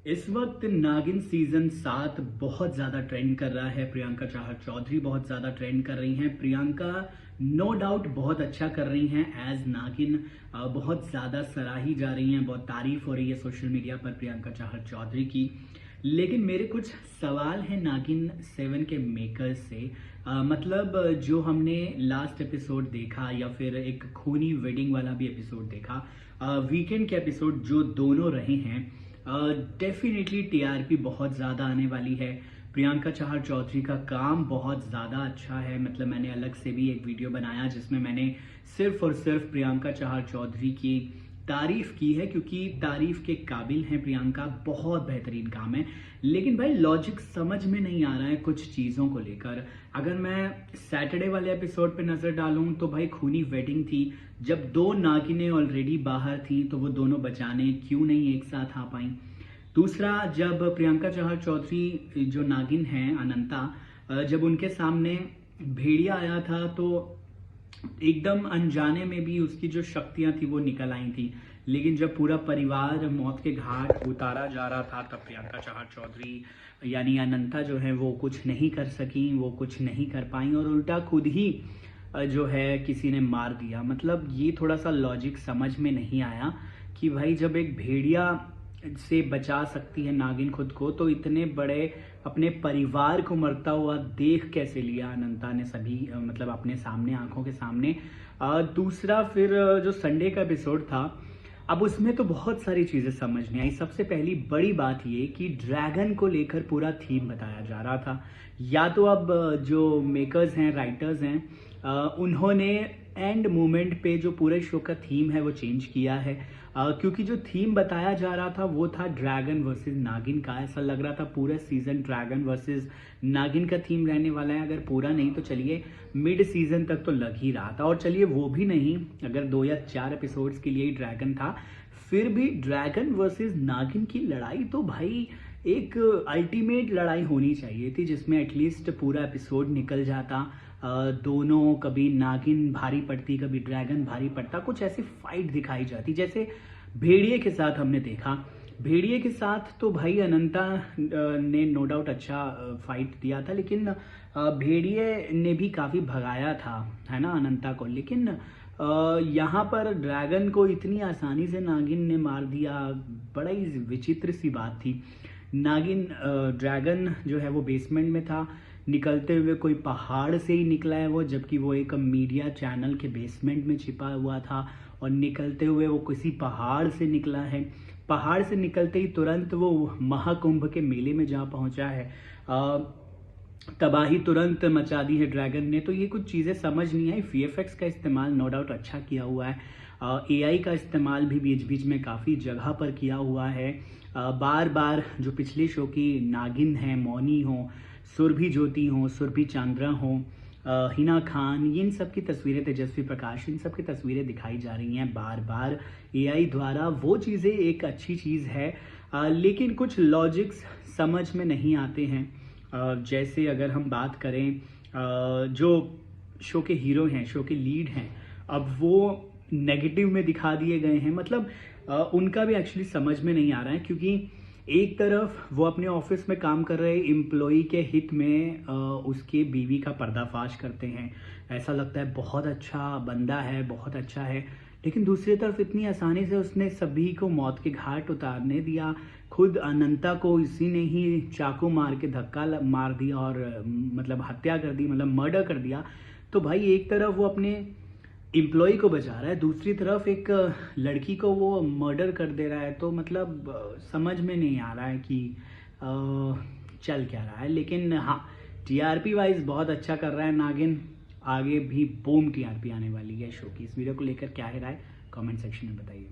इस वक्त नागिन सीजन 7 बहुत ज़्यादा ट्रेंड कर रहा है। प्रियंका चाहर चौधरी बहुत ज़्यादा ट्रेंड कर रही हैं। प्रियंका नो डाउट बहुत अच्छा कर रही हैं एज नागिन। बहुत ज़्यादा सराही जा रही हैं, बहुत तारीफ हो रही है सोशल मीडिया पर प्रियंका चाहर चौधरी की। लेकिन मेरे कुछ सवाल हैं नागिन 7 के मेकर्स से। मतलब जो हमने लास्ट एपिसोड देखा या फिर एक खूनी वेडिंग वाला भी एपिसोड देखा, वीकेंड के एपिसोड जो दोनों रहे हैं, डेफिनेटली टीआरपी बहुत ज़्यादा आने वाली है। प्रियंका चाहर चौधरी का काम बहुत ज़्यादा अच्छा है। मतलब मैंने अलग से भी एक वीडियो बनाया जिसमें मैंने सिर्फ और सिर्फ प्रियंका चाहर चौधरी की तारीफ की है, क्योंकि तारीफ के काबिल हैं प्रियंका। बहुत बेहतरीन काम है। लेकिन भाई लॉजिक समझ में नहीं आ रहा है कुछ चीज़ों को लेकर। अगर मैं सैटरडे वाले एपिसोड पे नज़र डालूं तो भाई खूनी वेडिंग थी। जब दो नागिनें ऑलरेडी बाहर थी तो वो दोनों बचाने क्यों नहीं एक साथ आ पाई। दूसरा, जब प्रियंका चाहर चौधरी जो नागिन हैं अनंता, जब उनके सामने भेड़िया आया था तो एकदम अनजाने में भी उसकी जो शक्तियां थी वो निकल आई थी। लेकिन जब पूरा परिवार मौत के घाट उतारा जा रहा था तब प्रियंका चाहर चौधरी यानी अनंता जो है वो कुछ नहीं कर सकी, वो कुछ नहीं कर पाई और उल्टा खुद ही जो है किसी ने मार दिया। मतलब ये थोड़ा सा लॉजिक समझ में नहीं आया कि भाई जब एक भेड़िया से बचा सकती है नागिन खुद को, तो इतने बड़े अपने परिवार को मरता हुआ देख कैसे लिया अनंता ने सभी, मतलब अपने सामने आंखों के सामने। दूसरा, फिर जो संडे का एपिसोड था, अब उसमें तो बहुत सारी चीजें समझ नहीं आई। सबसे पहली बड़ी बात ये कि ड्रैगन को लेकर पूरा थीम बताया जा रहा था। या तो अब जो मेकर्स हैं, राइटर्स हैं, उन्होंने एंड मोमेंट पे जो पूरे शो का थीम है वो चेंज किया है। क्योंकि जो थीम बताया जा रहा था वो था ड्रैगन वर्सेस नागिन का। ऐसा लग रहा था पूरा सीजन ड्रैगन वर्सेस नागिन का थीम रहने वाला है। अगर पूरा नहीं तो चलिए मिड सीजन तक तो लग ही रहा था। और चलिए वो भी नहीं, अगर 2 या 4 एपिसोड्स के लिए ही ड्रैगन था, फिर भी ड्रैगन वर्सेस नागिन की लड़ाई तो भाई एक अल्टीमेट लड़ाई होनी चाहिए थी, जिसमें एटलीस्ट पूरा एपिसोड निकल जाता। दोनों, कभी नागिन भारी पड़ती कभी ड्रैगन भारी पड़ता, कुछ ऐसी फाइट दिखाई जाती जैसे भेड़िए के साथ हमने देखा। भेड़िए के साथ तो भाई अनंता ने नो डाउट अच्छा फाइट दिया था, लेकिन भेड़िए ने भी काफ़ी भगाया था, है ना, अनंता को। लेकिन यहाँ पर ड्रैगन को इतनी आसानी से नागिन ने मार दिया। बड़ा ही विचित्र सी बात थी। नागिन ड्रैगन जो है वो बेसमेंट में था, निकलते हुए कोई पहाड़ से ही निकला है वो, जबकि वो एक मीडिया चैनल के बेसमेंट में छिपा हुआ था। और निकलते हुए वो किसी पहाड़ से निकला है। पहाड़ से निकलते ही तुरंत वो महाकुंभ के मेले में जा पहुंचा है। तबाही तुरंत मचा दी है ड्रैगन ने। तो ये कुछ चीज़ें समझ नहीं आई। वीएफएक्स का इस्तेमाल नो डाउट अच्छा किया हुआ है। एआई का इस्तेमाल भी बीच बीच में काफ़ी जगह पर किया हुआ है। बार बार जो पिछले शो की नागिन है, मौनी हो, सुरभि ज्योति हो, सुरभि चांद्रा हो, हिना खान, इन सब की तस्वीरें, तेजस्वी प्रकाश, इन सब की तस्वीरें दिखाई जा रही हैं बार बार एआई द्वारा। वो चीज़ें एक अच्छी चीज़ है, लेकिन कुछ लॉजिक्स समझ में नहीं आते हैं। जैसे अगर हम बात करें, जो शो के हीरो हैं, शो के लीड हैं, अब वो नेगेटिव में दिखा दिए गए हैं। मतलब उनका भी एक्चुअली समझ में नहीं आ रहा है, क्योंकि एक तरफ वो अपने ऑफिस में काम कर रहे एम्प्लॉई के हित में उसके बीवी का पर्दाफाश करते हैं। ऐसा लगता है बहुत अच्छा बंदा है, बहुत अच्छा है। लेकिन दूसरी तरफ इतनी आसानी से उसने सभी को मौत के घाट उतारने दिया। खुद अनंता को इसी ने ही चाकू मार के धक्का मार दिया और मतलब हत्या कर दी, मतलब मर्डर कर दिया। तो भाई एक तरफ वो अपने एम्प्लॉय को बचा रहा है, दूसरी तरफ एक लड़की को वो मर्डर कर दे रहा है। तो मतलब समझ में नहीं आ रहा है कि चल क्या रहा है। लेकिन हाँ, टीआरपी वाइज बहुत अच्छा कर रहा है नागिन। आगे भी बूम टीआरपी आने वाली है शो की। इस वीडियो को लेकर क्या है राय, कमेंट सेक्शन में बताइए।